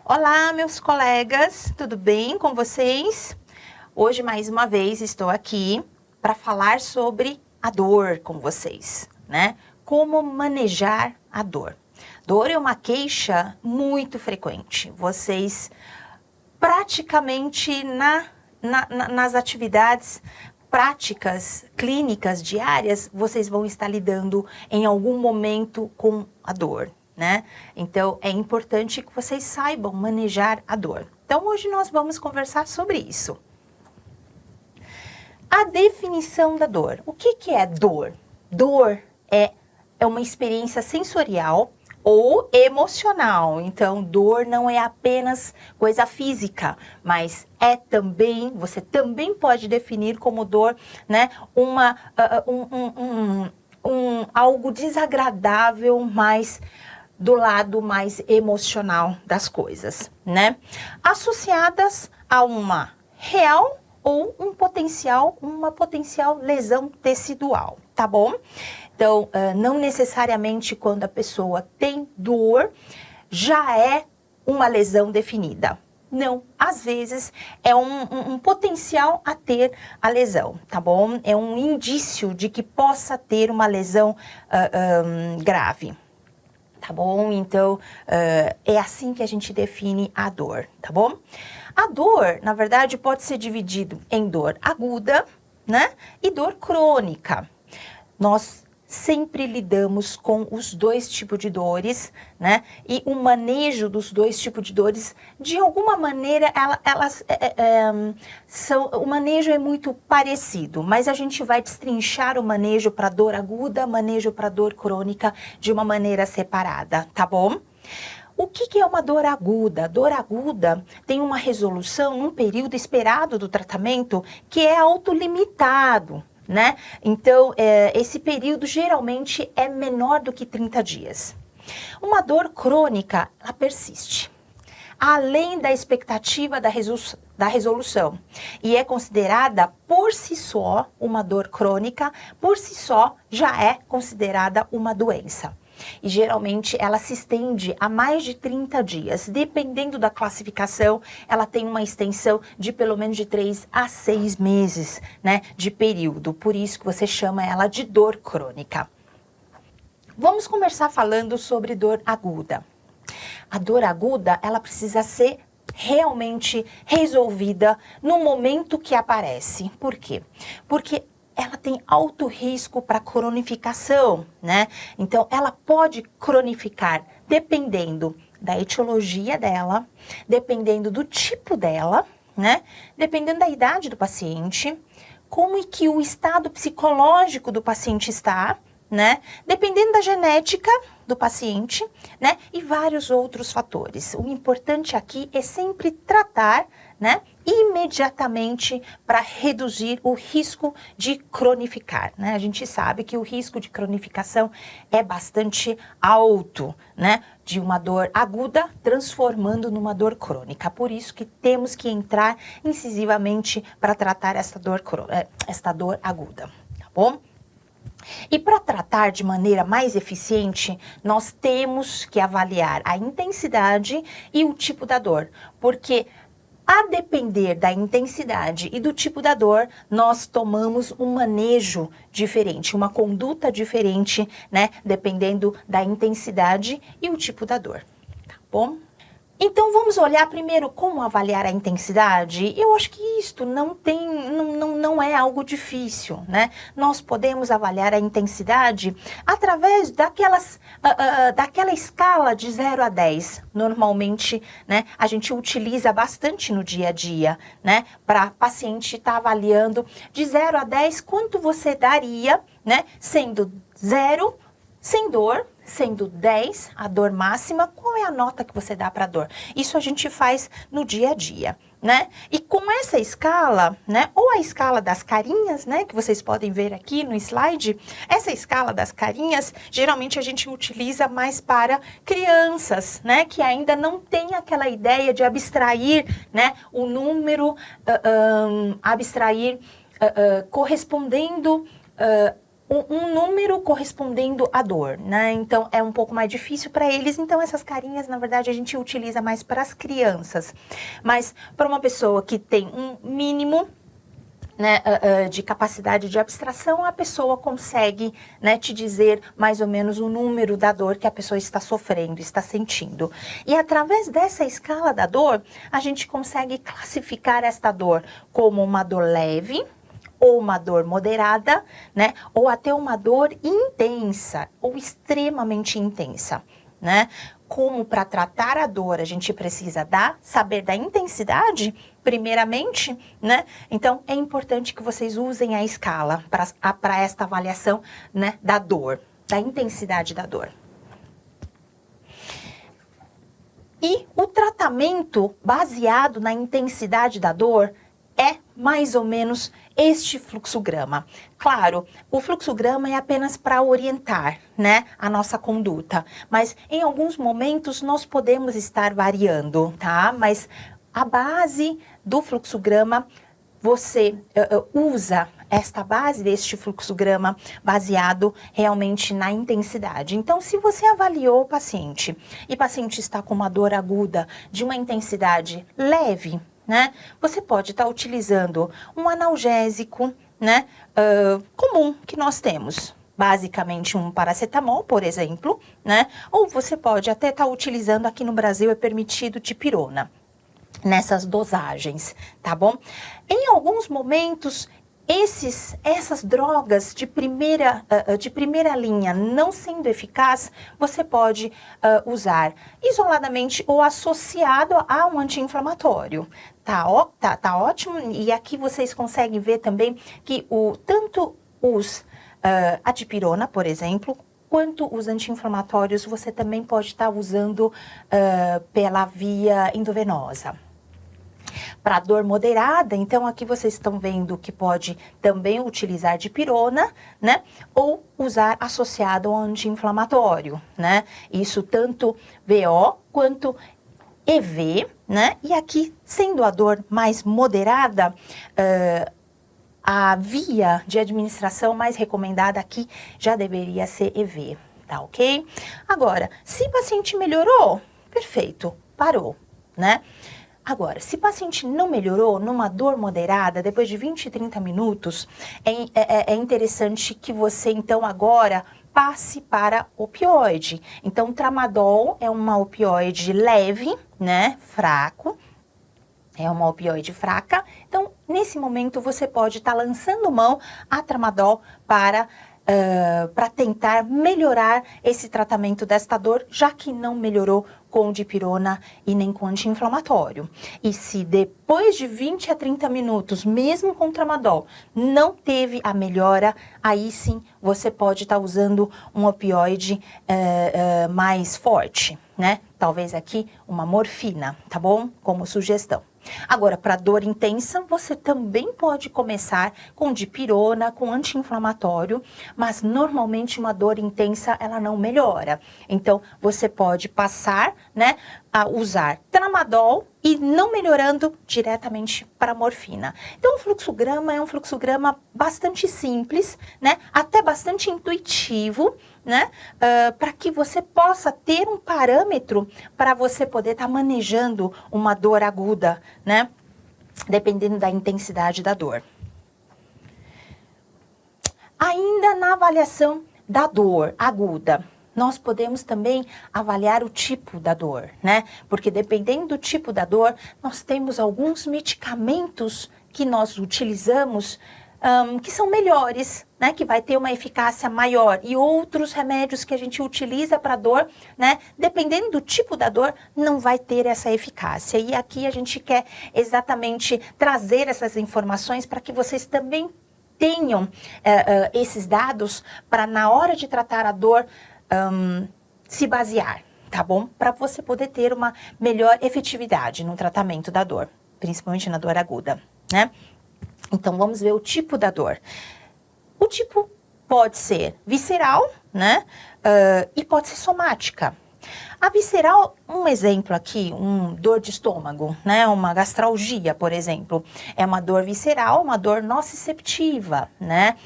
Olá, meus colegas, tudo bem com vocês? Hoje, mais uma vez, estou aqui para falar sobre a dor com vocês, né? Como manejar a dor. Dor é uma queixa muito frequente. Vocês, praticamente nas atividades práticas, clínicas, diárias, vocês vão estar lidando em algum momento com a dor, né? Então, é importante que vocês saibam manejar a dor. Então, hoje nós vamos conversar sobre isso. A definição da dor. O que é dor? Dor é uma experiência sensorial ou emocional. Então, dor não é apenas coisa física, mas é também, você também pode definir como dor, né, algo desagradável, mas do lado mais emocional das coisas, né? Associadas a uma real ou uma potencial lesão tecidual, tá bom? Então, não necessariamente quando a pessoa tem dor, já é uma lesão definida. Não, às vezes é um potencial a ter a lesão, tá bom? É um indício de que possa ter uma lesão grave. Tá bom? Então, é assim que a gente define a dor, tá bom? A dor, na verdade, pode ser dividido em dor aguda, né? E dor crônica. Nós sempre lidamos com os dois tipos de dores, né? E o manejo dos dois tipos de dores, de alguma maneira, o manejo é muito parecido, mas a gente vai destrinchar o manejo para dor aguda, manejo para dor crônica de uma maneira separada, tá bom? O que é uma dor aguda? Dor aguda tem uma resolução num período esperado do tratamento que é autolimitado, né? Então, esse período geralmente é menor do que 30 dias. Uma dor crônica, ela persiste, além da expectativa da resolução. E é considerada por si só uma dor crônica, por si só já é considerada uma doença. E geralmente ela se estende a mais de 30 dias. Dependendo da classificação, ela tem uma extensão de pelo menos de 3 a 6 meses, né, de período. Por isso que você chama ela de dor crônica. Vamos começar falando sobre dor aguda. A dor aguda, ela precisa ser realmente resolvida no momento que aparece. Por quê? Porque ela tem alto risco para cronificação, né? Então, ela pode cronificar dependendo da etiologia dela, dependendo do tipo dela, né? Dependendo da idade do paciente, como é que o estado psicológico do paciente está, né? Dependendo da genética do paciente, né? E vários outros fatores. O importante aqui é sempre tratar, né, imediatamente para reduzir o risco de cronificar, né? A gente sabe que o risco de cronificação é bastante alto, né? De uma dor aguda transformando numa dor crônica. Por isso que temos que entrar incisivamente para tratar esta dor aguda, tá bom? E para tratar de maneira mais eficiente, nós temos que avaliar a intensidade e o tipo da dor, porque a depender da intensidade e do tipo da dor, nós tomamos um manejo diferente, uma conduta diferente, né? Dependendo da intensidade e o tipo da dor, tá bom? Então, vamos olhar primeiro como avaliar a intensidade. Eu acho que isto não é algo difícil, né? Nós podemos avaliar a intensidade através daquela escala de 0 a 10. Normalmente, né, a gente utiliza bastante no dia a dia, né? Para paciente estar avaliando de 0 a 10, quanto você daria, né? Sendo 0, sem dor, sendo 10, a dor máxima, qual é a nota que você dá para a dor? Isso a gente faz no dia a dia, né? E com essa escala, né, ou a escala das carinhas, né, que vocês podem ver aqui no slide, essa escala das carinhas, geralmente a gente utiliza mais para crianças, né, que ainda não tem aquela ideia de abstrair, né, o número, correspondendo um número correspondendo à dor, né? Então é um pouco mais difícil para eles. Então essas carinhas, na verdade, a gente utiliza mais para as crianças. Mas para uma pessoa que tem um mínimo, né, de capacidade de abstração, a pessoa consegue, né, te dizer mais ou menos o número da dor que a pessoa está sofrendo, está sentindo. E através dessa escala da dor, a gente consegue classificar esta dor como uma dor leve, ou uma dor moderada, né, ou até uma dor intensa, ou extremamente intensa, né? Como para tratar a dor a gente precisa saber da intensidade, primeiramente, né? Então é importante que vocês usem a escala para esta avaliação, né, da dor, da intensidade da dor. E o tratamento baseado na intensidade da dor é mais ou menos este fluxograma. Claro, o fluxograma é apenas para orientar, né, a nossa conduta, mas em alguns momentos nós podemos estar variando, tá? Mas a base do fluxograma, você usa esta base deste fluxograma baseado realmente na intensidade. Então, se você avaliou o paciente e o paciente está com uma dor aguda de uma intensidade leve, né? Você pode estar utilizando um analgésico, né, comum que nós temos, basicamente um paracetamol, por exemplo, né? Ou você pode até estar utilizando, aqui no Brasil é permitido, dipirona, nessas dosagens, tá bom? Em alguns momentos, essas drogas de primeira linha não sendo eficaz, você pode usar isoladamente ou associado a um anti-inflamatório. Tá ótimo. E aqui vocês conseguem ver também que tanto a dipirona, por exemplo, quanto os anti-inflamatórios, você também pode estar usando pela via endovenosa. Para dor moderada, então aqui vocês estão vendo que pode também utilizar dipirona, né? Ou usar associado ao anti-inflamatório, né? Isso tanto VO quanto EV, né? E aqui, sendo a dor mais moderada, a via de administração mais recomendada aqui já deveria ser EV, tá ok? Agora, se o paciente melhorou, perfeito, parou, né? Agora, se o paciente não melhorou numa dor moderada, depois de 20, 30 minutos, é interessante que você, então, agora passe para opioide. Então, o tramadol é uma opioide leve, né, fraco, é uma opioide fraca. Então, nesse momento, você pode estar lançando mão a tramadol para tentar melhorar esse tratamento desta dor, já que não melhorou com dipirona e nem com anti-inflamatório. E se depois de 20 a 30 minutos, mesmo com tramadol, não teve a melhora, aí sim você pode estar usando um opioide mais forte, né? Talvez aqui uma morfina, tá bom? Como sugestão. Agora, para dor intensa, você também pode começar com dipirona, com anti-inflamatório, mas normalmente uma dor intensa, ela não melhora. Então, você pode passar, né, a usar tramadol e não melhorando diretamente para morfina. Então, o fluxograma é um fluxograma bastante simples, né, até bastante intuitivo, né, para que você possa ter um parâmetro para você poder estar manejando uma dor aguda, né, dependendo da intensidade da dor. Ainda na avaliação da dor aguda, nós podemos também avaliar o tipo da dor, né? Porque dependendo do tipo da dor, nós temos alguns medicamentos que nós utilizamos que são melhores, né, que vai ter uma eficácia maior, e outros remédios que a gente utiliza para dor, né, dependendo do tipo da dor, não vai ter essa eficácia. E aqui a gente quer exatamente trazer essas informações para que vocês também tenham esses dados para, na hora de tratar a dor, se basear, tá bom? Para você poder ter uma melhor efetividade no tratamento da dor, principalmente na dor aguda, né? Então, vamos ver o tipo da dor. O tipo pode ser visceral, né? E pode ser somática. A visceral, um exemplo aqui, dor de estômago, né? Uma gastralgia, por exemplo, é uma dor visceral, uma dor nociceptiva, né?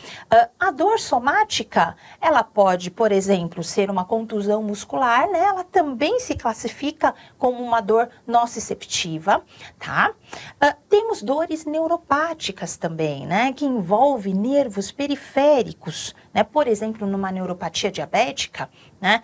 A dor somática, ela pode, por exemplo, ser uma contusão muscular, né? Ela também se classifica como uma dor nociceptiva, tá? Temos dores neuropáticas também, né? Que envolve nervos periféricos, né? Por exemplo, numa neuropatia diabética, né?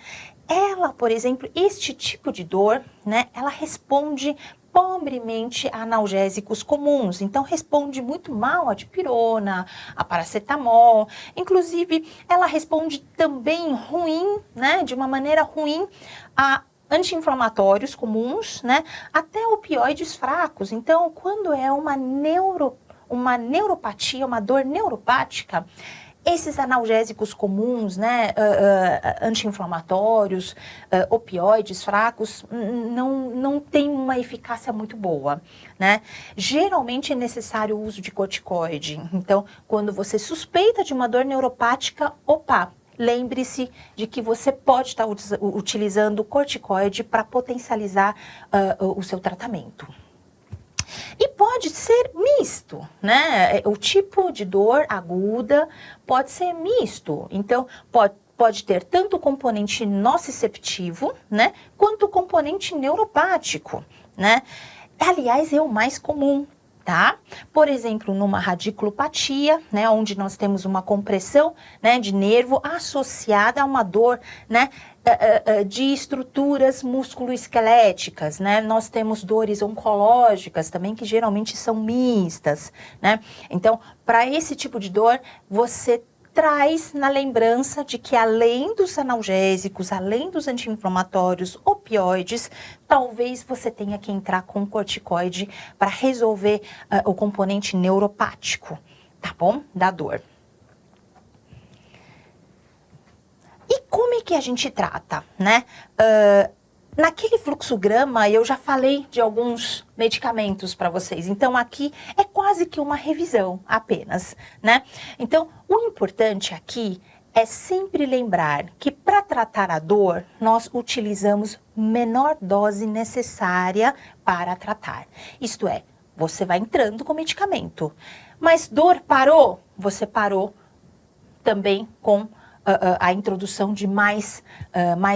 Ela, por exemplo, este tipo de dor, né, ela responde pobremente a analgésicos comuns, então responde muito mal a dipirona, a paracetamol, inclusive ela responde também ruim, né, de uma maneira ruim a anti-inflamatórios comuns, né, até opioides fracos. Então, quando é uma neuropatia, uma dor neuropática, esses analgésicos comuns, né, anti-inflamatórios, opioides fracos, não tem uma eficácia muito boa, né? Geralmente é necessário o uso de corticoide. Então, quando você suspeita de uma dor neuropática, lembre-se de que você pode estar utilizando corticoide para potencializar o seu tratamento. E pode ser misto, né? O tipo de dor aguda pode ser misto. Então, pode ter tanto o componente nociceptivo, né? Quanto o componente neuropático, né? Aliás, é o mais comum, tá? Por exemplo, numa radiculopatia, né, onde nós temos uma compressão, né, de nervo associada a uma dor, né, de estruturas musculoesqueléticas, né? Nós temos dores oncológicas também, que geralmente são mistas, né? Então, para esse tipo de dor, você traz na lembrança de que além dos analgésicos, além dos anti-inflamatórios, opioides, talvez você tenha que entrar com corticoide para resolver o componente neuropático, tá bom? Da dor. E como é que a gente trata, né? Naquele fluxograma eu já falei de alguns medicamentos para vocês, então aqui é quase que uma revisão apenas, né? Então, o importante aqui é sempre lembrar que para tratar a dor, nós utilizamos menor dose necessária para tratar. Isto é, você vai entrando com medicamento, mas dor parou, você parou também com a introdução de mais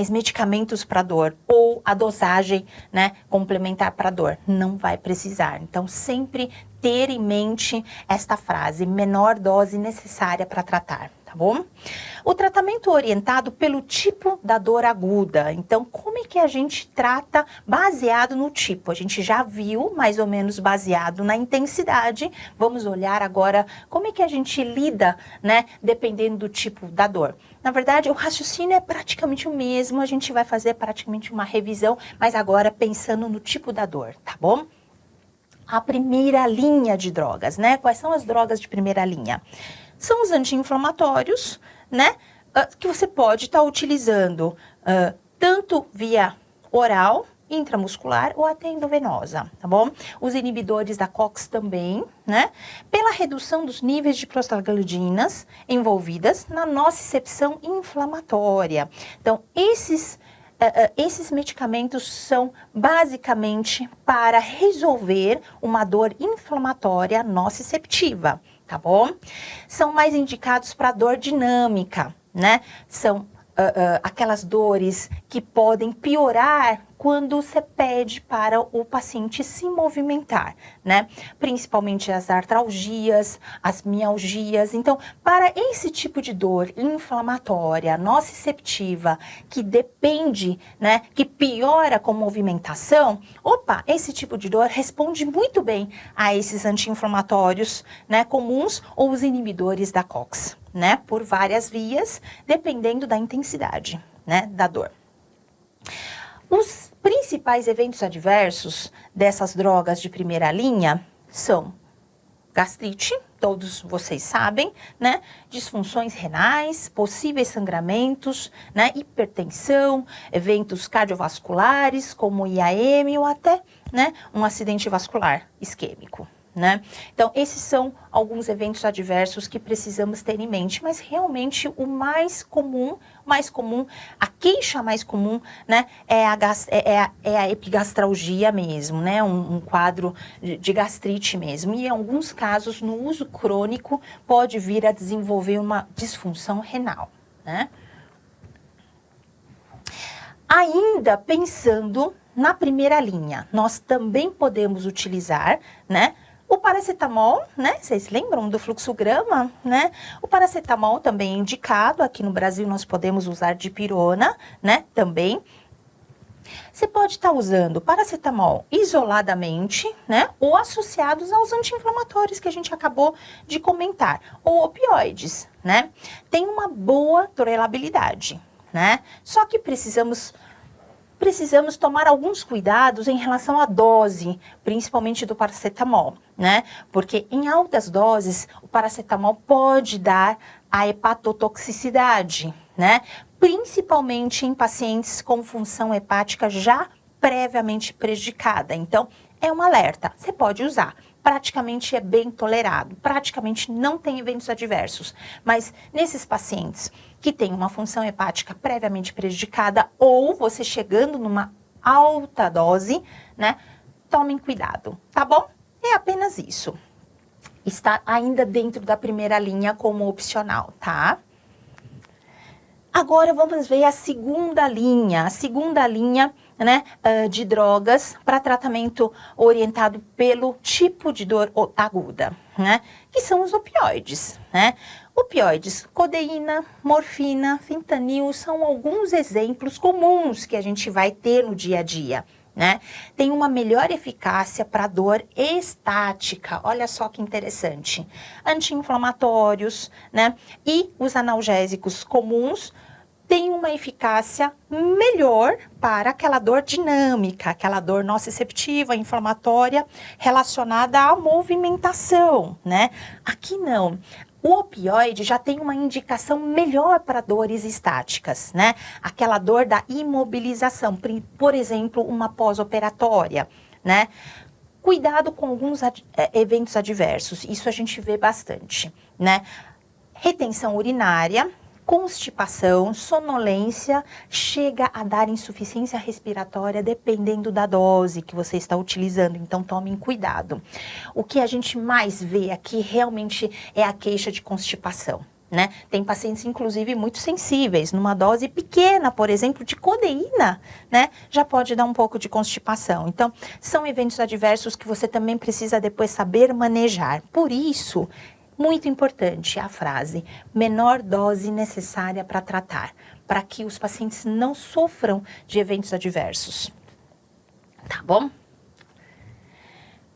medicamentos para dor ou a dosagem, né, complementar para dor. Não vai precisar. Então, sempre ter em mente esta frase, menor dose necessária para tratar, tá bom? O tratamento orientado pelo tipo da dor aguda. Então, como é que a gente trata baseado no tipo? A gente já viu, mais ou menos baseado na intensidade. Vamos olhar agora como é que a gente lida, né, dependendo do tipo da dor. Na verdade, o raciocínio é praticamente o mesmo, a gente vai fazer praticamente uma revisão, mas agora pensando no tipo da dor, tá bom? A primeira linha de drogas, né? Quais são as drogas de primeira linha? São os anti-inflamatórios, né? Que você pode estar utilizando tanto via oral, intramuscular ou até endovenosa, tá bom? Os inibidores da COX também, né? Pela redução dos níveis de prostaglandinas envolvidas na nocicepção inflamatória. Então, esses medicamentos são basicamente para resolver uma dor inflamatória nociceptiva, tá bom? São mais indicados para dor dinâmica, né? São aquelas dores que podem piorar quando você pede para o paciente se movimentar, né? Principalmente as artralgias, as mialgias. Então, para esse tipo de dor inflamatória, nociceptiva, que depende, né, que piora com movimentação, esse tipo de dor responde muito bem a esses anti-inflamatórios, né, comuns ou os inibidores da COX, né, por várias vias, dependendo da intensidade, né, da dor. Os principais eventos adversos dessas drogas de primeira linha são gastrite, todos vocês sabem, né? Disfunções renais, possíveis sangramentos, né? Hipertensão, eventos cardiovasculares como IAM ou até, né, um acidente vascular isquêmico, né? Então, esses são alguns eventos adversos que precisamos ter em mente, mas realmente o mais comum, a queixa mais comum, né, é a epigastralgia mesmo, né? Um quadro de gastrite mesmo. E em alguns casos, no uso crônico, pode vir a desenvolver uma disfunção renal, né? Ainda pensando na primeira linha, nós também podemos utilizar, né, o paracetamol, né? Vocês lembram do fluxograma, né? O paracetamol também é indicado. Aqui no Brasil nós podemos usar dipirona, né? Também. Você pode estar usando paracetamol isoladamente, né? Ou associados aos anti-inflamatórios que a gente acabou de comentar. Ou opioides, né? Tem uma boa tolerabilidade, né? Só que precisamos tomar alguns cuidados em relação à dose, principalmente do paracetamol, né? Porque em altas doses, o paracetamol pode dar a hepatotoxicidade, né? Principalmente em pacientes com função hepática já previamente prejudicada. Então, é um alerta, você pode usar. Praticamente é bem tolerado, praticamente não tem eventos adversos. Mas nesses pacientes que têm uma função hepática previamente prejudicada ou você chegando numa alta dose, né, tomem cuidado, tá bom? É apenas isso. Está ainda dentro da primeira linha como opcional, tá? Agora vamos ver a segunda linha. A segunda linha, né, de drogas para tratamento orientado pelo tipo de dor aguda, né? Que são os opioides, né? Opioides, codeína, morfina, fentanil são alguns exemplos comuns que a gente vai ter no dia a dia, né? Tem uma melhor eficácia para dor estática, olha só que interessante. Anti-inflamatórios, né? E os analgésicos comuns têm uma eficácia melhor para aquela dor dinâmica, aquela dor nociceptiva, inflamatória, relacionada à movimentação, né? Aqui não. O opioide já tem uma indicação melhor para dores estáticas, né? Aquela dor da imobilização, por exemplo, uma pós-operatória, né? Cuidado com alguns eventos adversos, isso a gente vê bastante, né? Retenção urinária, constipação, sonolência, chega a dar insuficiência respiratória dependendo da dose que você está utilizando, então tomem cuidado. O que a gente mais vê aqui realmente é a queixa de constipação, né? Tem pacientes, inclusive, muito sensíveis, numa dose pequena, por exemplo, de codeína, né? Já pode dar um pouco de constipação. Então, são eventos adversos que você também precisa depois saber manejar. Por isso, muito importante a frase, menor dose necessária para tratar, para que os pacientes não sofram de eventos adversos. Tá bom?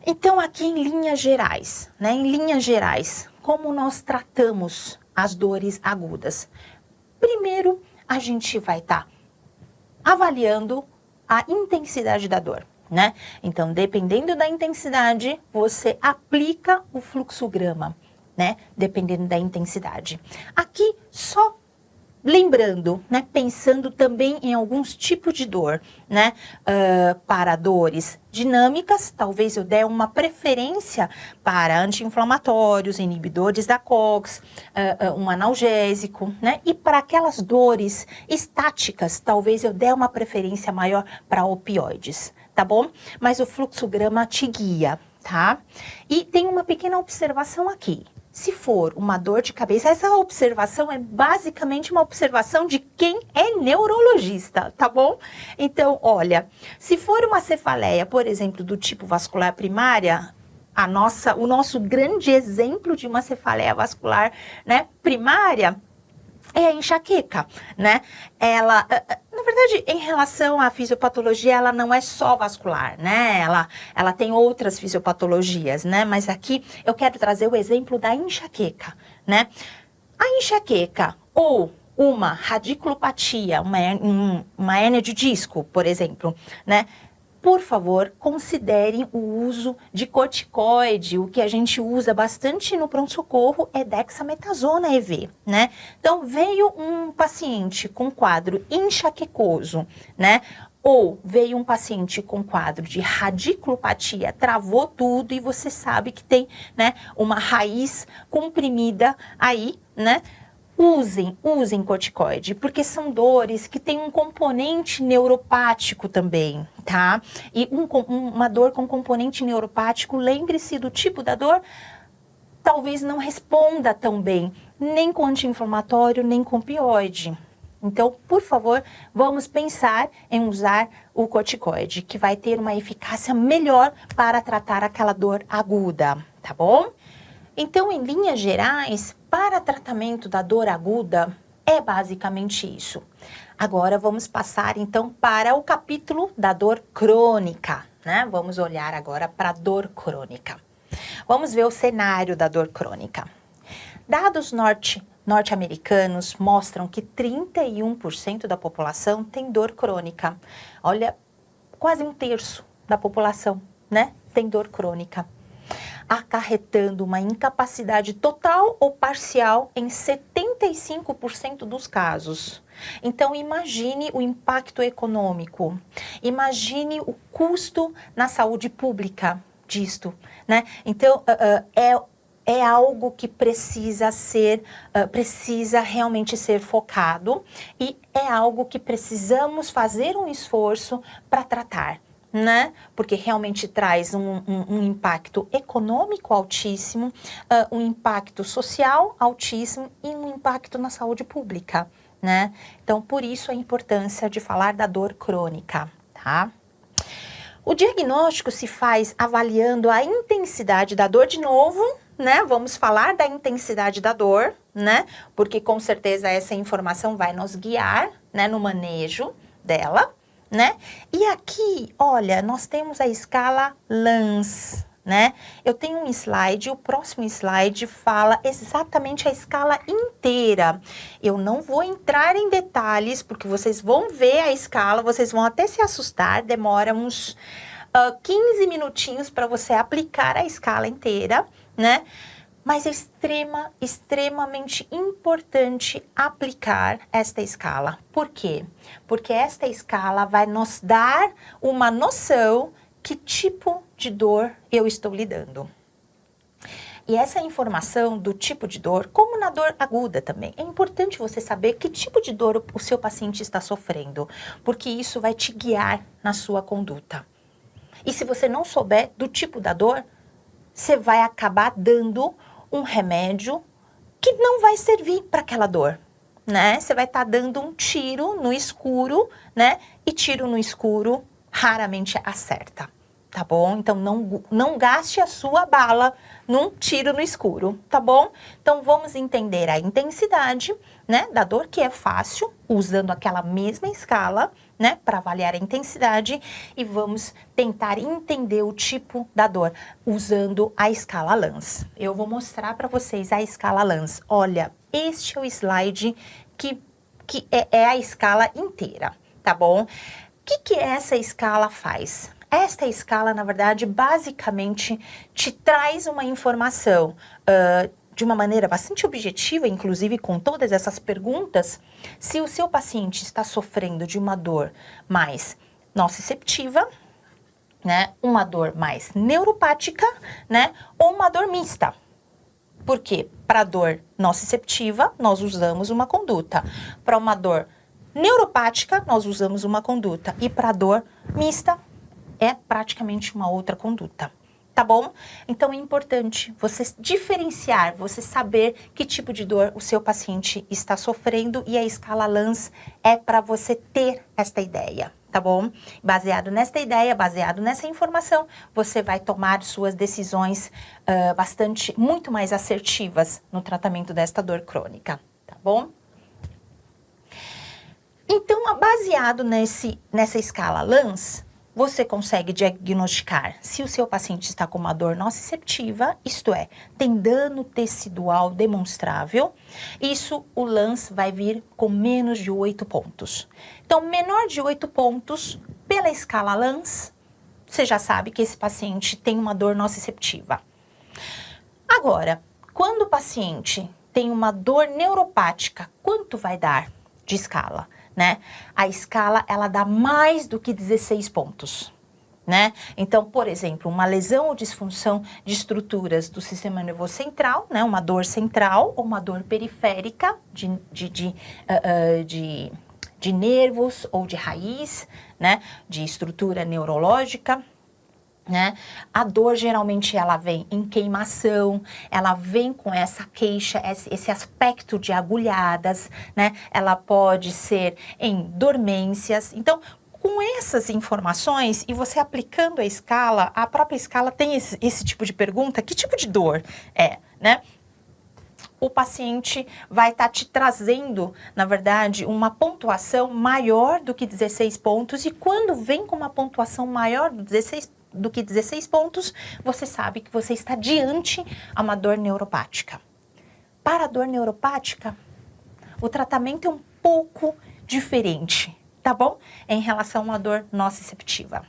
Então, aqui em linhas gerais, né? Em linhas gerais, como nós tratamos as dores agudas? Primeiro, a gente vai estar avaliando a intensidade da dor, né? Então, dependendo da intensidade, você aplica o fluxograma, né? Dependendo da intensidade. Aqui, só lembrando, né? Pensando também em alguns tipos de dor, né? Para dores dinâmicas, talvez eu dê uma preferência para anti-inflamatórios, inibidores da COX, um analgésico, né? E para aquelas dores estáticas, talvez eu dê uma preferência maior para opioides, tá bom? Mas o fluxograma te guia, tá? E tem uma pequena observação aqui. Se for uma dor de cabeça, essa observação é basicamente uma observação de quem é neurologista, tá bom? Então, olha, se for uma cefaleia, por exemplo, do tipo vascular primária, o nosso grande exemplo de uma cefaleia vascular, né, primária, é a enxaqueca, né? Ela, na verdade, em relação à fisiopatologia, ela não é só vascular, né? Ela tem outras fisiopatologias, né? Mas aqui eu quero trazer o exemplo da enxaqueca, né? A enxaqueca ou uma radiculopatia, uma hérnia de disco, por exemplo, né? Por favor, considerem o uso de corticoide. O que a gente usa bastante no pronto-socorro é dexametasona EV, né? Então, veio um paciente com quadro enxaquecoso, né? Ou veio um paciente com quadro de radiculopatia, travou tudo e você sabe que tem, né, uma raiz comprimida aí, né? Usem corticoide, porque são dores que têm um componente neuropático também, tá? E uma dor com componente neuropático, lembre-se do tipo da dor, talvez não responda tão bem, nem com anti-inflamatório, nem com opioide. Então, por favor, vamos pensar em usar o corticoide, que vai ter uma eficácia melhor para tratar aquela dor aguda, tá bom? Então, em linhas gerais, para tratamento da dor aguda, é basicamente isso. Agora, vamos passar, então, para o capítulo da dor crônica, né? Vamos olhar agora para a dor crônica. Vamos ver o cenário da dor crônica. Dados norte-americanos mostram que 31% da população tem dor crônica. Olha, quase um terço da população, né, tem dor crônica, acarretando uma incapacidade total ou parcial em 75% dos casos. Então, imagine o impacto econômico, imagine o custo na saúde pública disto, né? Então, é algo que precisa realmente ser focado e é algo que precisamos fazer um esforço para tratar, né? Porque realmente traz um impacto econômico altíssimo, um impacto social altíssimo e um impacto na saúde pública, né? Então, por isso a importância de falar da dor crônica, tá? O diagnóstico se faz avaliando a intensidade da dor de novo, né? Vamos falar da intensidade da dor, né? Porque com certeza essa informação vai nos guiar, né, no manejo dela, né? E aqui, olha, nós temos a escala LANS, né? Eu tenho um slide, o próximo slide fala exatamente a escala inteira. Eu não vou entrar em detalhes, porque vocês vão ver a escala, vocês vão até se assustar, demora uns 15 minutinhos para você aplicar a escala inteira, né? Mas é extremamente importante aplicar esta escala. Por quê? Porque esta escala vai nos dar uma noção que tipo de dor eu estou lidando. E essa informação do tipo de dor, como na dor aguda também, é importante você saber que tipo de dor o seu paciente está sofrendo, porque isso vai te guiar na sua conduta. E se você não souber do tipo da dor, você vai acabar dando um remédio que não vai servir para aquela dor, né? Você vai estar dando um tiro no escuro, né? E tiro no escuro raramente acerta, tá bom? Então, não gaste a sua bala num tiro no escuro, tá bom? Então, vamos entender a intensidade, né, da dor, que é fácil, usando aquela mesma escala, né, para avaliar a intensidade, e vamos tentar entender o tipo da dor, usando a escala LANS. Eu vou mostrar para vocês a escala LANS. Olha, este é o slide que é a escala inteira, tá bom? O que essa escala faz? Esta escala, na verdade, basicamente te traz uma informação de uma maneira bastante objetiva, inclusive com todas essas perguntas, se o seu paciente está sofrendo de uma dor mais nociceptiva, né, uma dor mais neuropática, né, ou uma dor mista. Por quê? Para dor nociceptiva, nós usamos uma conduta. Para uma dor neuropática, nós usamos uma conduta. E para dor mista, é praticamente uma outra conduta. Tá bom? Então, é importante você diferenciar, você saber que tipo de dor o seu paciente está sofrendo, e a escala LANS é para você ter esta ideia, tá bom? Baseado nesta ideia, baseado nessa informação, você vai tomar suas decisões muito mais assertivas no tratamento desta dor crônica, tá bom? Então, baseado nessa escala LANS, você consegue diagnosticar se o seu paciente está com uma dor nociceptiva, isto é, tem dano tecidual demonstrável. Isso, o LANS vai vir com menos de 8 pontos. Então, menor de 8 pontos, pela escala LANS, você já sabe que esse paciente tem uma dor nociceptiva. Agora, quando o paciente tem uma dor neuropática, quanto vai dar de escala? né? A escala, ela dá mais do que 16 pontos. Né? Então, por exemplo, uma lesão ou disfunção de estruturas do sistema nervoso central, né? Uma dor central ou uma dor periférica de nervos ou de raiz, né? De estrutura neurológica. Né? A dor geralmente ela vem em queimação, ela vem com essa queixa, esse aspecto de agulhadas, né? Ela pode ser em dormências. Então, com essas informações e você aplicando a escala, a própria escala tem esse tipo de pergunta: que tipo de dor é, né? O paciente vai estar te trazendo, na verdade, uma pontuação maior do que 16 pontos, e quando vem com uma pontuação maior do que 16 pontos, você sabe que você está diante a uma dor neuropática. Para a dor neuropática, o tratamento é um pouco diferente, tá bom? Em relação a uma dor nociceptiva.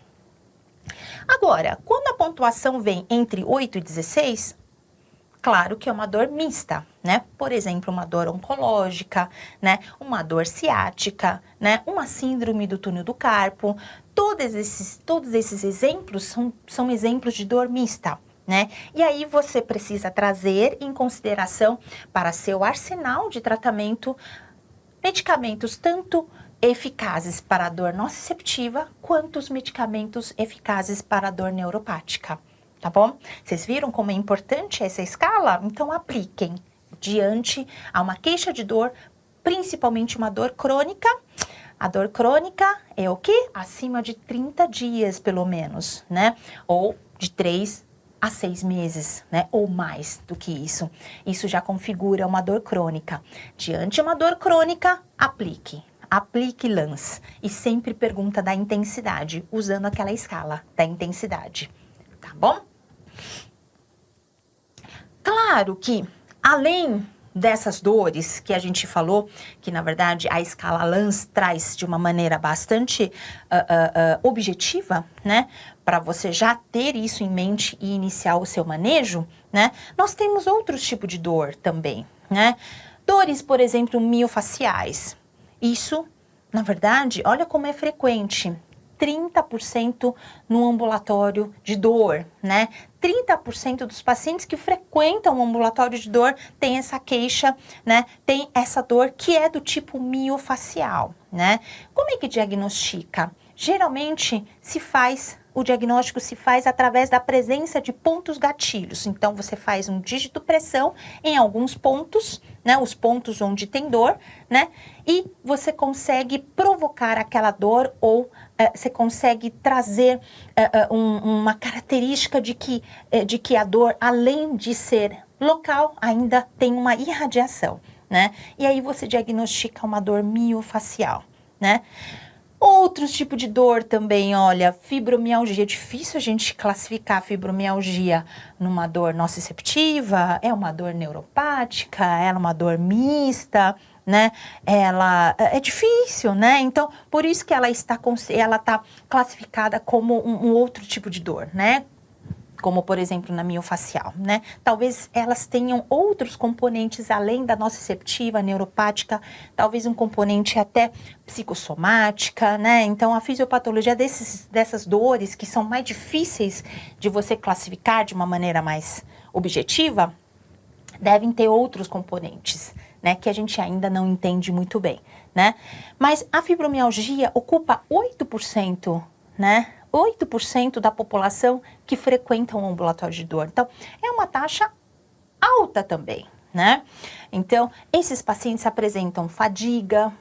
Agora, quando a pontuação vem entre 8 e 16, claro que é uma dor mista, né? Por exemplo, uma dor oncológica, né? Uma dor ciática, né? Uma síndrome do túnel do carpo. Todos esses exemplos são exemplos de dor mista, né? E aí você precisa trazer em consideração para seu arsenal de tratamento medicamentos tanto eficazes para a dor nociceptiva quanto os medicamentos eficazes para a dor neuropática. Tá bom? Vocês viram como é importante essa escala? Então apliquem diante a uma queixa de dor, principalmente uma dor crônica. A dor crônica é o quê? Acima de 30 dias, pelo menos, né? Ou de 3 a 6 meses, né? Ou mais do que isso. Isso já configura uma dor crônica. Diante de uma dor crônica, aplique LANS. E sempre pergunta da intensidade, usando aquela escala da intensidade. Tá bom? Claro que, além dessas dores que a gente falou, que na verdade a escala LANS traz de uma maneira bastante objetiva, né? Para você já ter isso em mente e iniciar o seu manejo, né? Nós temos outros tipos de dor também, né? Dores, por exemplo, miofaciais. Isso, na verdade, olha como é frequente. 30% no ambulatório de dor, né? 30% dos pacientes que frequentam o ambulatório de dor tem essa queixa, né? Tem essa dor que é do tipo miofacial, né? Como é que diagnostica? Geralmente o diagnóstico se faz através da presença de pontos gatilhos. Então, você faz um dígito pressão em alguns pontos, né? Os pontos onde tem dor, né? E você consegue provocar aquela dor ou você consegue trazer uma característica de que a dor, além de ser local, ainda tem uma irradiação, né? E aí você diagnostica uma dor miofacial, né? Outros tipos de dor também, olha, fibromialgia. É difícil a gente classificar a fibromialgia numa dor nociceptiva, é uma dor neuropática, é uma dor mista, né? Ela é difícil, né? Então, por isso que ela está classificada como um outro tipo de dor, né? Como, por exemplo, na miofacial, né? Talvez elas tenham outros componentes além da nociceptiva, neuropática, talvez um componente até psicossomática, né? Então, a fisiopatologia dessas dores, que são mais difíceis de você classificar de uma maneira mais objetiva, devem ter outros componentes, né? Que a gente ainda não entende muito bem, né? Mas a fibromialgia ocupa 8%, né? 8% da população que frequenta um ambulatório de dor. Então, é uma taxa alta também, né? Então, esses pacientes apresentam fadiga,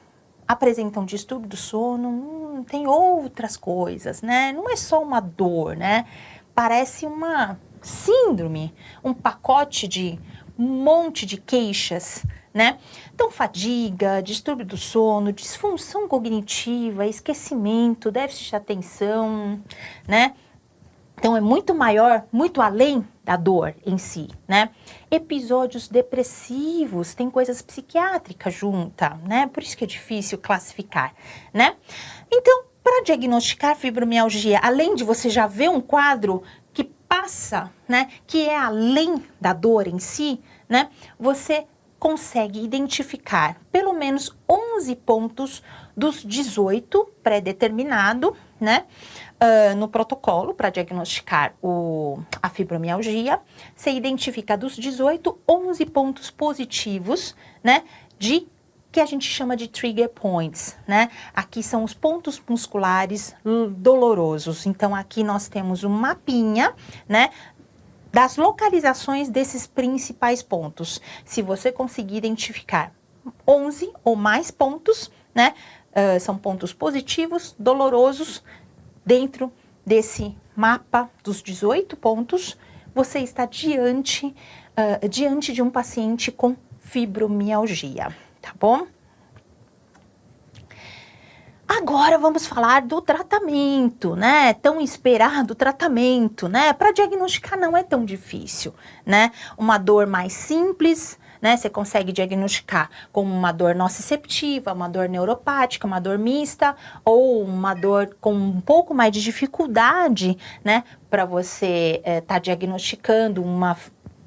apresentam distúrbio do sono, tem outras coisas, né? Não é só uma dor, né? Parece uma síndrome, um pacote de um monte de queixas, né? Então, fadiga, distúrbio do sono, disfunção cognitiva, esquecimento, déficit de atenção, né? Então, é muito maior, muito além da dor em si, né? Episódios depressivos, tem coisas psiquiátricas junta, né? Por isso que é difícil classificar, né? Então, para diagnosticar fibromialgia, além de você já ver um quadro que passa, né? Que é além da dor em si, né? Você consegue identificar pelo menos 11 pontos dos 18 pré-determinado, né, no protocolo para diagnosticar a fibromialgia, você identifica dos 18, 11 pontos positivos, né, que a gente chama de trigger points, né? Aqui são os pontos musculares dolorosos. Então, aqui nós temos um mapinha, né, das localizações desses principais pontos. Se você conseguir identificar 11 ou mais pontos, né, são pontos positivos, dolorosos, dentro desse mapa dos 18 pontos, você está diante de um paciente com fibromialgia, tá bom? Agora vamos falar do tratamento, né? Tão esperado tratamento, né? Para diagnosticar não é tão difícil, né? Uma dor mais simples, né? Você consegue diagnosticar como uma dor nociceptiva, uma dor neuropática, uma dor mista ou uma dor com um pouco mais de dificuldade, né? Para você tá diagnosticando uma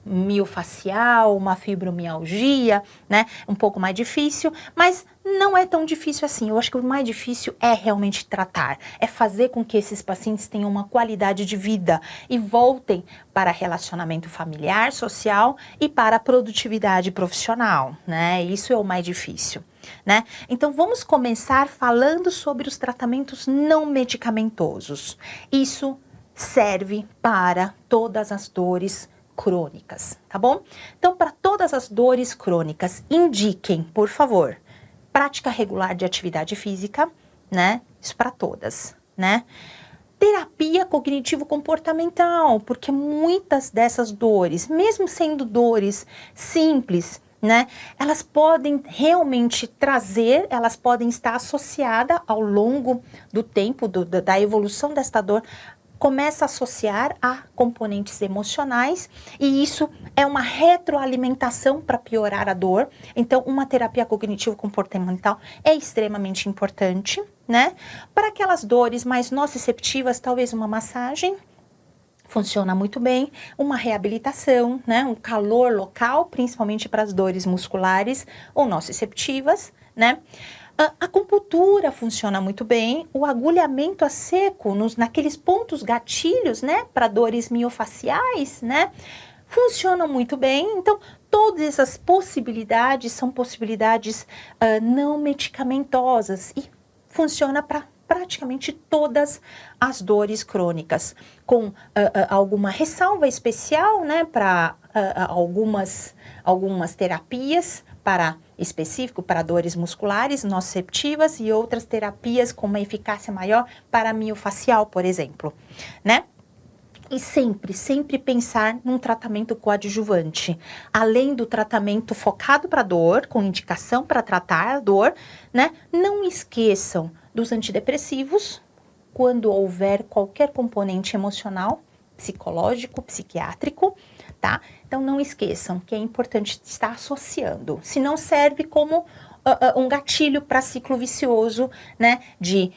miofacial, uma fibromialgia, né? Um pouco mais difícil, mas não é tão difícil assim. Eu acho que o mais difícil é realmente tratar, é fazer com que esses pacientes tenham uma qualidade de vida e voltem para relacionamento familiar, social e para a produtividade profissional, né? Isso é o mais difícil, né? Então vamos começar falando sobre os tratamentos não medicamentosos. Isso serve para todas as dores crônicas, tá bom? Então, para todas as dores crônicas, indiquem, por favor, prática regular de atividade física, né? Isso para todas, né? Terapia cognitivo-comportamental, porque muitas dessas dores, mesmo sendo dores simples, né? Elas podem realmente trazer, elas podem estar associadas ao longo do tempo, da evolução desta dor, começa a associar a componentes emocionais e isso é uma retroalimentação para piorar a dor. Então, uma terapia cognitivo-comportamental é extremamente importante, né? Para aquelas dores mais nociceptivas, talvez uma massagem funciona muito bem, uma reabilitação, né? Um calor local, principalmente para as dores musculares ou nociceptivas, né? A acupuntura funciona muito bem, o agulhamento a seco naqueles pontos gatilhos, né, para dores miofaciais, né, funciona muito bem. Então, todas essas possibilidades são possibilidades não medicamentosas e funciona para praticamente todas as dores crônicas, com alguma ressalva especial, né, para algumas terapias específico para dores musculares nociceptivas e outras terapias com uma eficácia maior para miofacial, por exemplo, né? E sempre pensar num tratamento coadjuvante, além do tratamento focado para dor, com indicação para tratar a dor, né? Não esqueçam dos antidepressivos quando houver qualquer componente emocional, psicológico, psiquiátrico, tá? Então, não esqueçam que é importante estar associando, senão serve como um gatilho para ciclo vicioso, né? De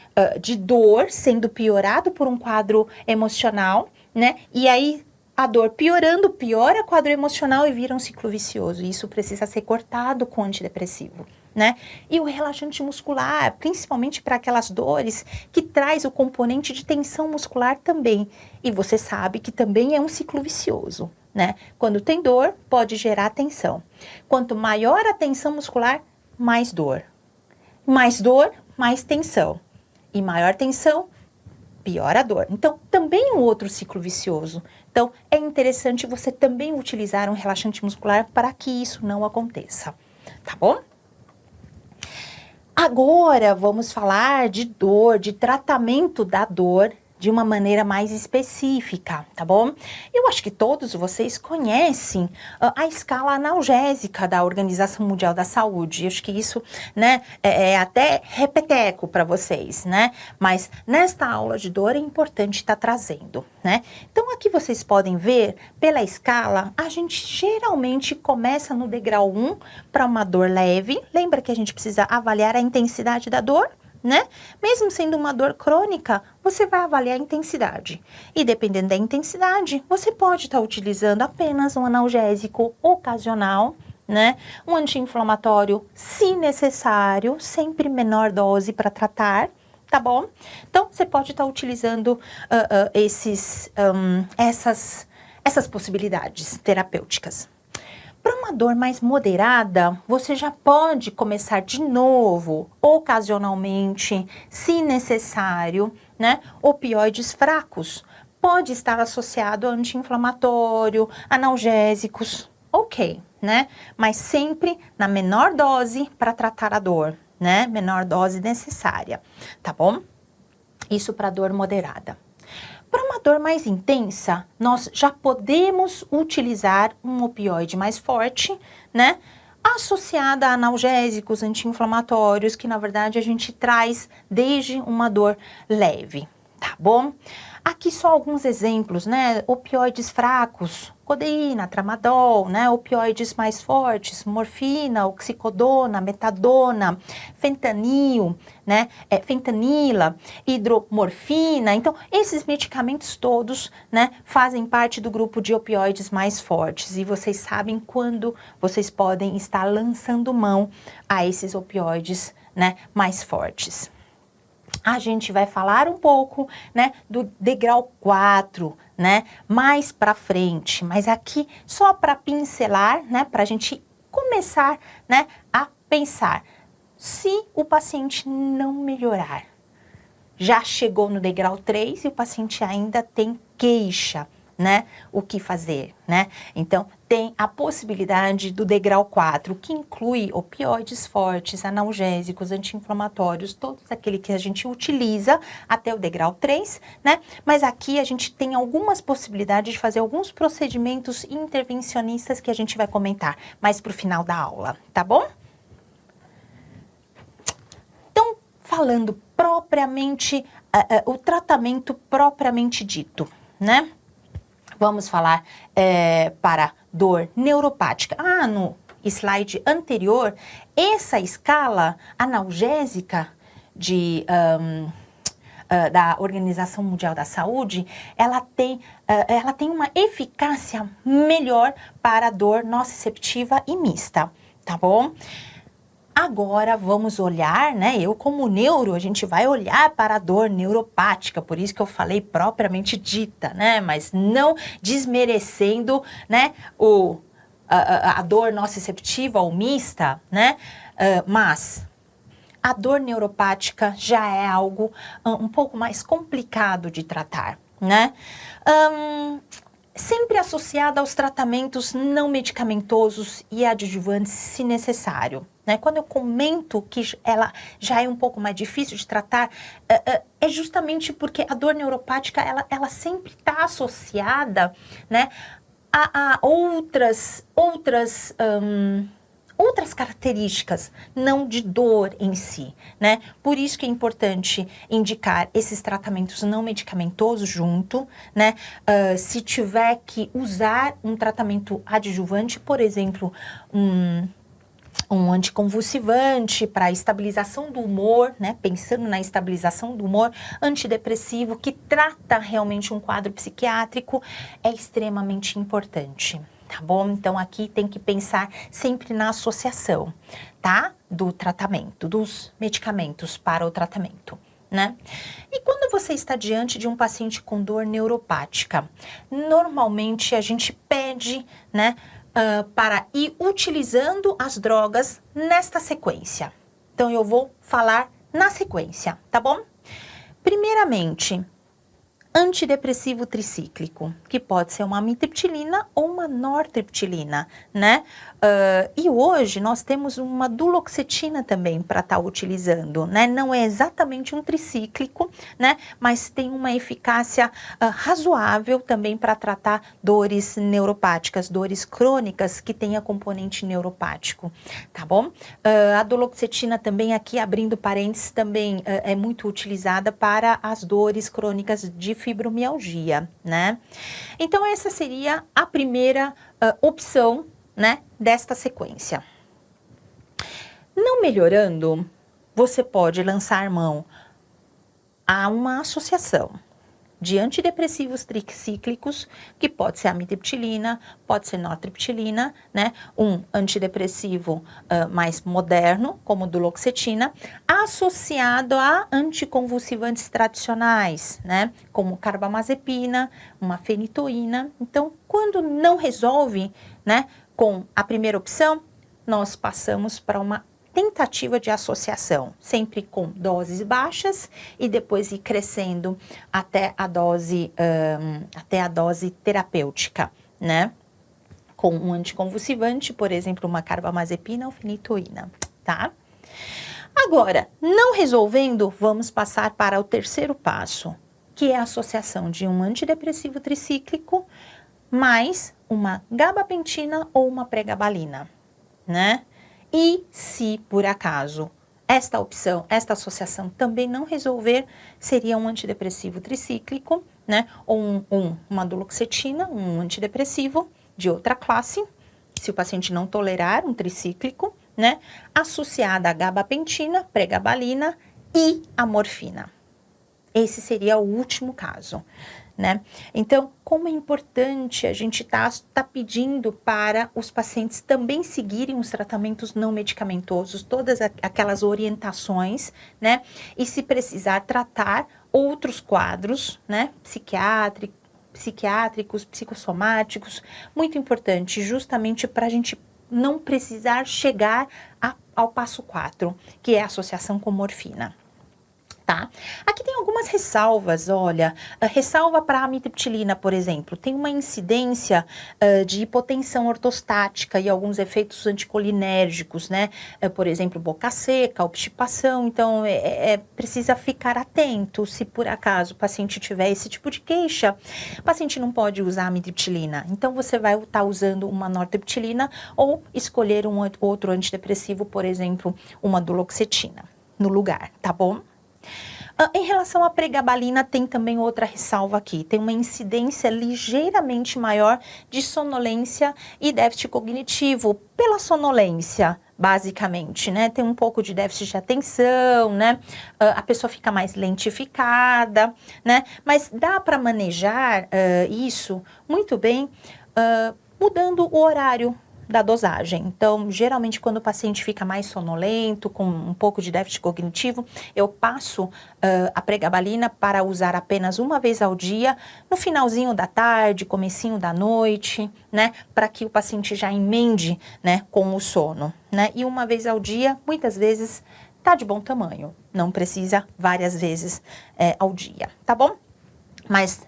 dor sendo piorado por um quadro emocional, né? E aí, a dor piorando, piora o quadro emocional e vira um ciclo vicioso. Isso precisa ser cortado com antidepressivo, né? E o relaxante muscular, principalmente para aquelas dores que traz o componente de tensão muscular também. E você sabe que também é um ciclo vicioso, né? Quando tem dor, pode gerar tensão. Quanto maior a tensão muscular, mais dor. Mais dor, mais tensão. E maior tensão, pior a dor. Então, também é um outro ciclo vicioso. Então, é interessante você também utilizar um relaxante muscular para que isso não aconteça, tá bom? Agora, vamos falar de dor, de tratamento da dor de uma maneira mais específica, tá bom? Eu acho que todos vocês conhecem a escala analgésica da Organização Mundial da Saúde. Eu acho que isso, né, é até repeteco para vocês, né? Mas nesta aula de dor é importante estar trazendo, né? Então, aqui vocês podem ver, pela escala, a gente geralmente começa no degrau 1 para uma dor leve. Lembra que a gente precisa avaliar a intensidade da dor? Né? Mesmo sendo uma dor crônica, você vai avaliar a intensidade. E dependendo da intensidade, você pode estar utilizando apenas um analgésico ocasional, né? Um anti-inflamatório, se necessário, sempre menor dose para tratar, tá bom? Então, você pode estar utilizando essas possibilidades terapêuticas. Para uma dor mais moderada, você já pode começar de novo, ocasionalmente, se necessário, né? Opioides fracos. Pode estar associado a anti-inflamatório, analgésicos, ok, né? Mas sempre na menor dose para tratar a dor, né? Menor dose necessária, tá bom? Isso para dor moderada. Para uma dor mais intensa, nós já podemos utilizar um opioide mais forte, né? Associada a analgésicos, anti-inflamatórios, que na verdade a gente traz desde uma dor leve, tá bom? Aqui só alguns exemplos, né? Opioides fracos, codeína, tramadol, né? Opioides mais fortes, morfina, oxicodona, metadona, fentanil, né? Fentanila, hidromorfina. Então, esses medicamentos todos, né? Fazem parte do grupo de opioides mais fortes. E vocês sabem quando vocês podem estar lançando mão a esses opioides, né? Mais fortes. A gente vai falar um pouco, né, do degrau 4, né, mais para frente, mas aqui só para pincelar, né, para a gente começar, né, a pensar. Se o paciente não melhorar, já chegou no degrau 3 e o paciente ainda tem queixa, né, o que fazer, né? Então, tem a possibilidade do degrau 4, que inclui opioides fortes, analgésicos, anti-inflamatórios, todos aqueles que a gente utiliza até o degrau 3, né? Mas aqui a gente tem algumas possibilidades de fazer alguns procedimentos intervencionistas que a gente vai comentar mais para o final da aula, tá bom? Então, falando propriamente, o tratamento propriamente dito, né? Vamos falar para dor neuropática. No slide anterior, essa escala analgésica da Organização Mundial da Saúde, ela tem uma eficácia melhor para a dor nociceptiva e mista, tá bom? Agora vamos olhar, né? Eu como neuro, a gente vai olhar para a dor neuropática, por isso que eu falei propriamente dita, né? Mas não desmerecendo, né? A dor nociceptiva ou mista, né? Mas a dor neuropática já é algo um pouco mais complicado de tratar, né? Sempre associada aos tratamentos não medicamentosos e adjuvantes, se necessário. Né? Quando eu comento que ela já é um pouco mais difícil de tratar, é justamente porque a dor neuropática, ela sempre está associada, né, a outras características, não de dor em si, né? Por isso que é importante indicar esses tratamentos não medicamentosos junto, né? Se tiver que usar um tratamento adjuvante, por exemplo, um anticonvulsivante para estabilização do humor, né? Pensando na estabilização do humor, antidepressivo que trata realmente um quadro psiquiátrico, é extremamente importante. Tá bom? Então, aqui tem que pensar sempre na associação, tá? Do tratamento, dos medicamentos para o tratamento, né? E quando você está diante de um paciente com dor neuropática, normalmente a gente pede, né? Para ir utilizando as drogas nesta sequência. Então, eu vou falar na sequência, tá bom? Primeiramente, antidepressivo tricíclico, que pode ser uma amitriptilina ou uma nortriptilina, né? E hoje nós temos uma duloxetina também para estar utilizando, né? Não é exatamente um tricíclico, né? Mas tem uma eficácia razoável também para tratar dores neuropáticas, dores crônicas que tenha componente neuropático, tá bom? A duloxetina também, aqui abrindo parênteses, também é muito utilizada para as dores crônicas de fibromialgia, né? Então, essa seria a primeira opção, né, desta sequência. Não melhorando, você pode lançar mão a uma associação, de antidepressivos tricíclicos, que pode ser amitriptilina, pode ser nortriptilina, né? Um antidepressivo mais moderno, como duloxetina, associado a anticonvulsivantes tradicionais, né? Como carbamazepina, uma fenitoína. Então, quando não resolve, né, com a primeira opção, nós passamos para uma tentativa de associação, sempre com doses baixas e depois ir crescendo até a dose terapêutica, né? Com um anticonvulsivante, por exemplo, uma carbamazepina ou fenitoína, tá? Agora, não resolvendo, vamos passar para o terceiro passo, que é a associação de um antidepressivo tricíclico mais uma gabapentina ou uma pregabalina, né? E se, por acaso, esta opção, esta associação também não resolver, seria um antidepressivo tricíclico, né? Ou uma duloxetina, um antidepressivo de outra classe, se o paciente não tolerar um tricíclico, né? Associada a gabapentina, pregabalina e a morfina. Esse seria o último caso, né? Então, como é importante a gente tá pedindo para os pacientes também seguirem os tratamentos não medicamentosos, todas aquelas orientações, né? E se precisar tratar outros quadros, né? Psiquiátricos, psicossomáticos, muito importante, justamente para a gente não precisar chegar ao passo 4, que é a associação com morfina. Tá? Aqui tem algumas ressalvas, olha, ressalva para a amitriptilina, por exemplo, tem uma incidência de hipotensão ortostática e alguns efeitos anticolinérgicos, né? Por exemplo, boca seca, obstipação, então precisa ficar atento se por acaso o paciente tiver esse tipo de queixa, o paciente não pode usar a amitriptilina, então você vai estar usando uma nortriptilina ou escolher um outro antidepressivo, por exemplo, uma duloxetina no lugar, tá bom? Em relação à pregabalina, tem também outra ressalva aqui. Tem uma incidência ligeiramente maior de sonolência e déficit cognitivo pela sonolência, basicamente, né? Tem um pouco de déficit de atenção, né? A pessoa fica mais lentificada, né? Mas dá para manejar isso muito bem mudando o horário da dosagem. Então, geralmente, quando o paciente fica mais sonolento, com um pouco de déficit cognitivo, eu passo a pregabalina para usar apenas uma vez ao dia, no finalzinho da tarde, comecinho da noite, né? Para que o paciente já emende, né, com o sono, né? E uma vez ao dia, muitas vezes, tá de bom tamanho. Não precisa várias vezes ao dia, tá bom? Mas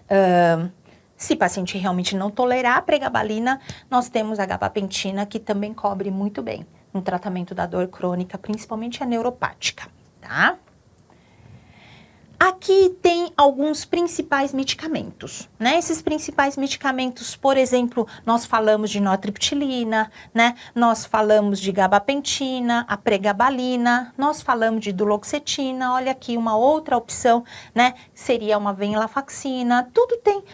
se o paciente realmente não tolerar a pregabalina, nós temos a gabapentina, que também cobre muito bem no tratamento da dor crônica, principalmente a neuropática, tá? Aqui tem alguns principais medicamentos, né? Esses principais medicamentos, por exemplo, nós falamos de nortriptilina, né? Nós falamos de gabapentina, a pregabalina, nós falamos de duloxetina, olha aqui uma outra opção, né? Seria uma venlafaxina, tudo tem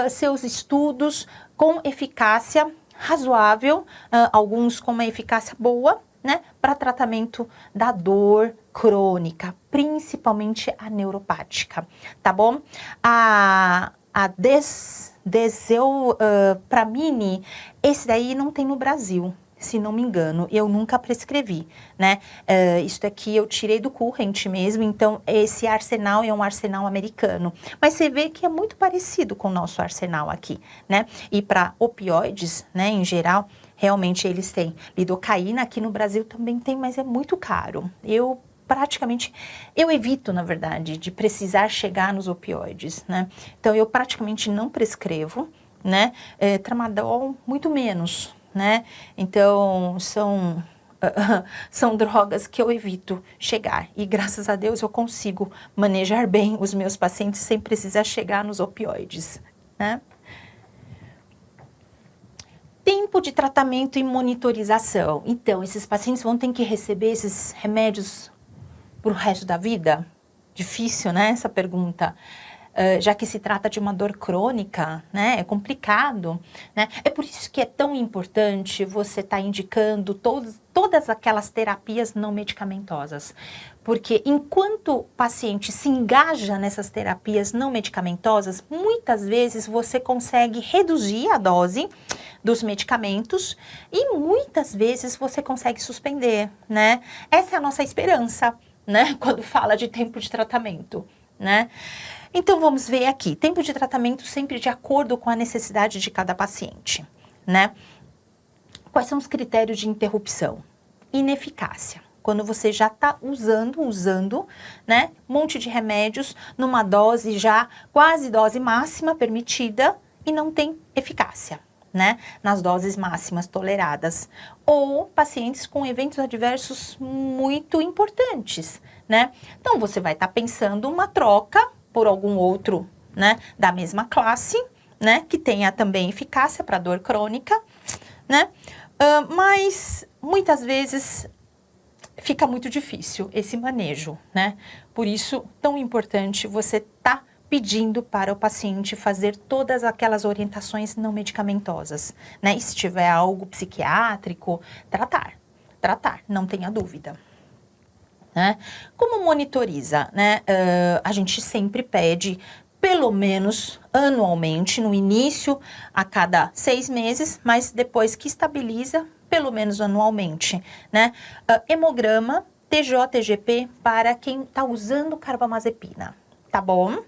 seus estudos com eficácia razoável, alguns com uma eficácia boa, né? Para tratamento da dor crônica, principalmente a neuropática, tá bom? A deseuramine, esse daí não tem no Brasil, se não me engano, eu nunca prescrevi, né? Isso aqui eu tirei do Current mesmo, então esse arsenal é um arsenal americano, mas você vê que é muito parecido com o nosso arsenal aqui, né? E para opioides, né, em geral, realmente eles têm lidocaína, aqui no Brasil também tem, mas é muito caro. Eu evito, na verdade, de precisar chegar nos opioides, né? Então, eu praticamente não prescrevo, né? Tramadol, muito menos, né? Então, são drogas que eu evito chegar. E, graças a Deus, eu consigo manejar bem os meus pacientes sem precisar chegar nos opioides, né? Tempo de tratamento e monitorização. Então, esses pacientes vão ter que receber esses remédios para o resto da vida? Difícil, né, essa pergunta. Já que se trata de uma dor crônica, né, é complicado, né? É por isso que é tão importante você estar indicando todas aquelas terapias não medicamentosas. Porque enquanto o paciente se engaja nessas terapias não medicamentosas, muitas vezes você consegue reduzir a dose dos medicamentos e muitas vezes você consegue suspender, né? Essa é a nossa esperança, né? Quando fala de tempo de tratamento, né? Então vamos ver aqui, tempo de tratamento sempre de acordo com a necessidade de cada paciente, né? Quais são os critérios de interrupção? Ineficácia. Quando você já está usando, né, um monte de remédios numa dose já quase dose máxima permitida e não tem eficácia, né, nas doses máximas toleradas. Ou pacientes com eventos adversos muito importantes, né? Então, você vai estar pensando uma troca por algum outro, né, da mesma classe, né, que tenha também eficácia para dor crônica, né? Mas muitas vezes fica muito difícil esse manejo, né? Por isso, tão importante você tá pedindo para o paciente fazer todas aquelas orientações não medicamentosas, né? E se tiver algo psiquiátrico, tratar, não tenha dúvida. Né? Como monitoriza, né? A gente sempre pede, pelo menos anualmente, no início, a cada 6 meses, mas depois que estabiliza, pelo menos anualmente, né? Hemograma, TJ, TGP, para quem está usando carbamazepina, tá bom?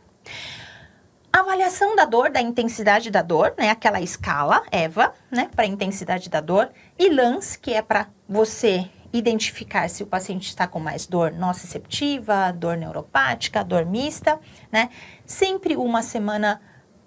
Avaliação da dor, da intensidade da dor, né? Aquela escala, EVA, né? Para intensidade da dor. E LANS, que é para você identificar se o paciente está com mais dor nociceptiva, dor neuropática, dor mista, né? Sempre uma semana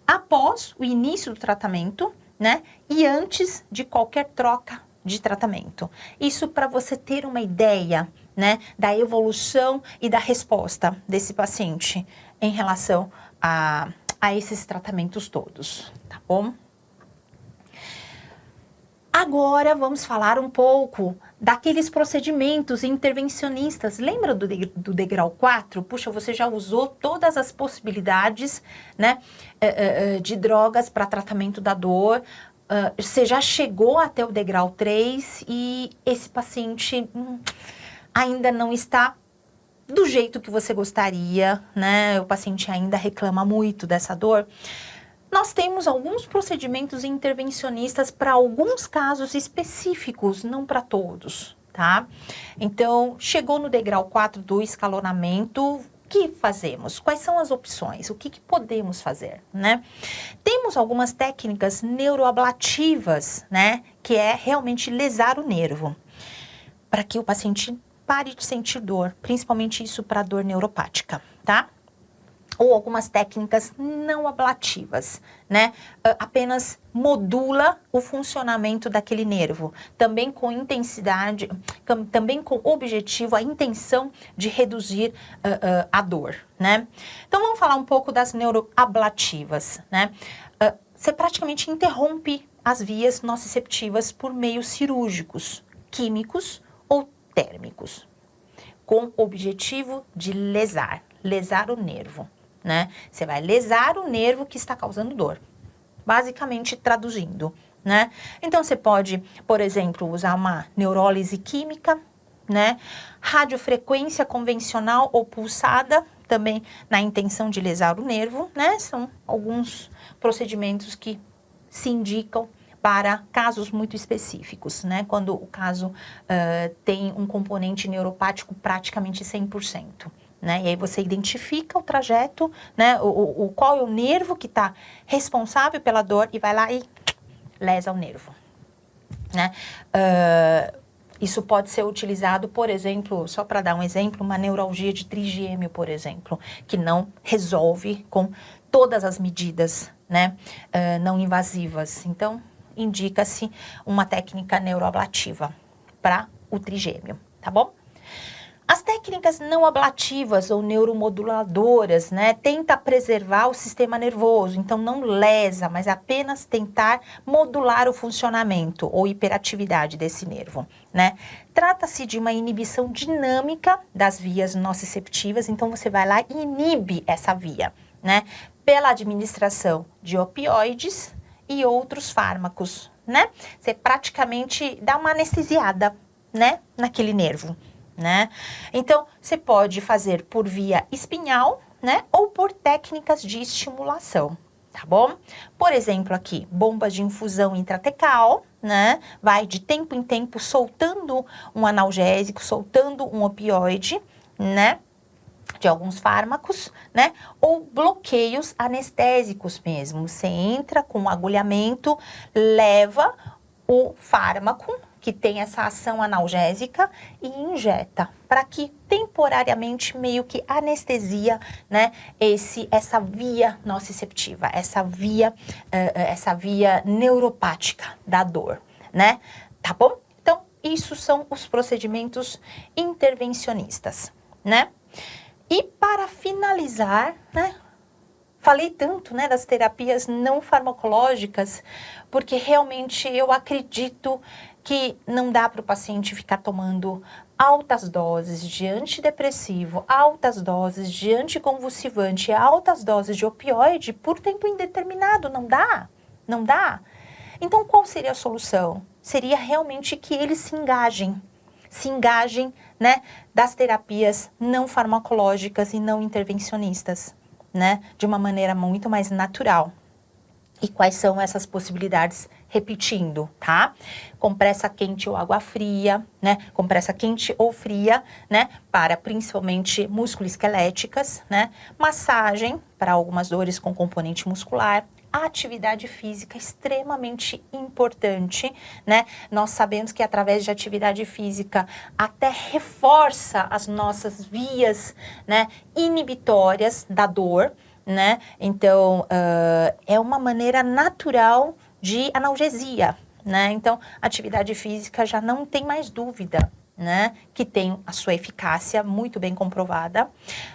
após o início do tratamento, né? E antes de qualquer troca de tratamento. Isso para você ter uma ideia, né? Da evolução e da resposta desse paciente em relação a esses tratamentos todos, tá bom? Agora vamos falar um pouco daqueles procedimentos intervencionistas. Lembra do degrau 4? Puxa, você já usou todas as possibilidades, né, de drogas para tratamento da dor. Você já chegou até o degrau 3 e esse paciente ainda não está do jeito que você gostaria, né? O paciente ainda reclama muito dessa dor. Nós temos alguns procedimentos intervencionistas para alguns casos específicos, não para todos, tá? Então, chegou no degrau 4 do escalonamento, o que fazemos? Quais são as opções? O que podemos fazer, né? Temos algumas técnicas neuroablativas, né? Que é realmente lesar o nervo, para que o paciente pare de sentir dor, principalmente isso para dor neuropática, tá? Ou algumas técnicas não ablativas, né? Apenas modula o funcionamento daquele nervo, também com intensidade, também com objetivo, a intenção de reduzir a dor, né? Então, vamos falar um pouco das neuroablativas, né? Você praticamente interrompe as vias nociceptivas por meios cirúrgicos, químicos ou térmicos, com o objetivo de lesar o nervo. Né? Você vai lesar o nervo que está causando dor, basicamente traduzindo, né? Então, você pode, por exemplo, usar uma neurólise química, né? Radiofrequência convencional ou pulsada, também na intenção de lesar o nervo, né? São alguns procedimentos que se indicam para casos muito específicos, né? Quando o caso tem um componente neuropático praticamente 100%. Né? E aí você identifica o trajeto, né? Qual é o nervo que está responsável pela dor e vai lá e lesa o nervo, né? Isso pode ser utilizado, por exemplo, só para dar um exemplo, uma neuralgia de trigêmeo, por exemplo, que não resolve com todas as medidas, né? Não invasivas. Então, indica-se uma técnica neuroablativa para o trigêmeo, tá bom? As técnicas não ablativas ou neuromoduladoras, né, tenta preservar o sistema nervoso, então não lesa, mas apenas tentar modular o funcionamento ou hiperatividade desse nervo, né? Trata-se de uma inibição dinâmica das vias nociceptivas, então você vai lá e inibe essa via, né, pela administração de opioides e outros fármacos, né? Você praticamente dá uma anestesiada, né, naquele nervo, né? Então, você pode fazer por via espinhal, né, ou por técnicas de estimulação, tá bom? Por exemplo, aqui, bombas de infusão intratecal, né? Vai de tempo em tempo soltando um analgésico, soltando um opioide, né? De alguns fármacos, né? Ou bloqueios anestésicos mesmo. Você entra com um agulhamento, leva o fármaco que tem essa ação analgésica e injeta, para que temporariamente meio que anestesia, né, essa via nociceptiva, essa via neuropática da dor, né? Tá bom? Então, isso são os procedimentos intervencionistas, né? E para finalizar, né, falei tanto, né, das terapias não farmacológicas, porque realmente eu acredito que não dá para o paciente ficar tomando altas doses de antidepressivo, altas doses de anticonvulsivante, altas doses de opioide por tempo indeterminado. Não dá, não dá. Então, qual seria a solução? Seria realmente que eles se engajem, né, das terapias não farmacológicas e não intervencionistas, né, de uma maneira muito mais natural. E quais são essas possibilidades? Repetindo, tá? Compressa quente ou água fria, né? Compressa quente ou fria, né? Para principalmente musculoesqueléticas, né? Massagem para algumas dores com componente muscular. A atividade física é extremamente importante, né? Nós sabemos que através de atividade física até reforça as nossas vias, né, inibitórias da dor, né? Então, é uma maneira natural de analgesia, né? Então, atividade física já não tem mais dúvida, né? Que tem a sua eficácia muito bem comprovada.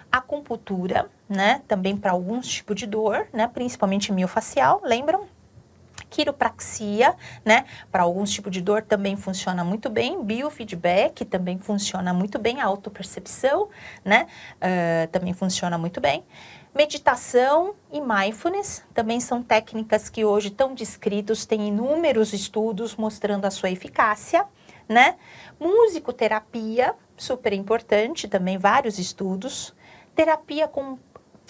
Acupuntura, né? Também para alguns tipos de dor, né? Principalmente miofacial, lembram? Quiropraxia, né? Para alguns tipos de dor também funciona muito bem. Biofeedback também funciona muito bem. A autopercepção, né? Também funciona muito bem. Meditação e mindfulness também são técnicas que hoje estão descritos, tem inúmeros estudos mostrando a sua eficácia, né? Musicoterapia, super importante, também vários estudos. Terapia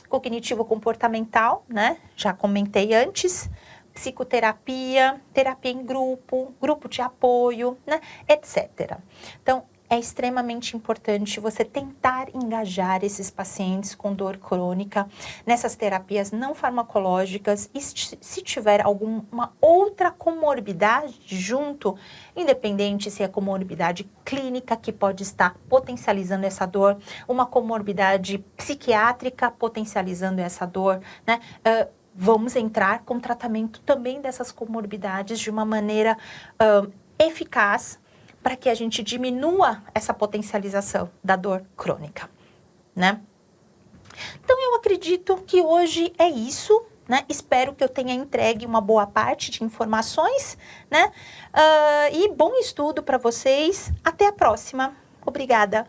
cognitivo-comportamental, né? Já comentei antes. Psicoterapia, terapia em grupo, grupo de apoio, né? Etc. Então, é extremamente importante você tentar engajar esses pacientes com dor crônica nessas terapias não farmacológicas e se tiver alguma outra comorbidade junto, independente se é comorbidade clínica que pode estar potencializando essa dor, uma comorbidade psiquiátrica potencializando essa dor, né? Vamos entrar com tratamento também dessas comorbidades de uma maneira eficaz, para que a gente diminua essa potencialização da dor crônica, né? Então, eu acredito que hoje é isso, né? Espero que eu tenha entregue uma boa parte de informações, né? E bom estudo para vocês. Até a próxima. Obrigada.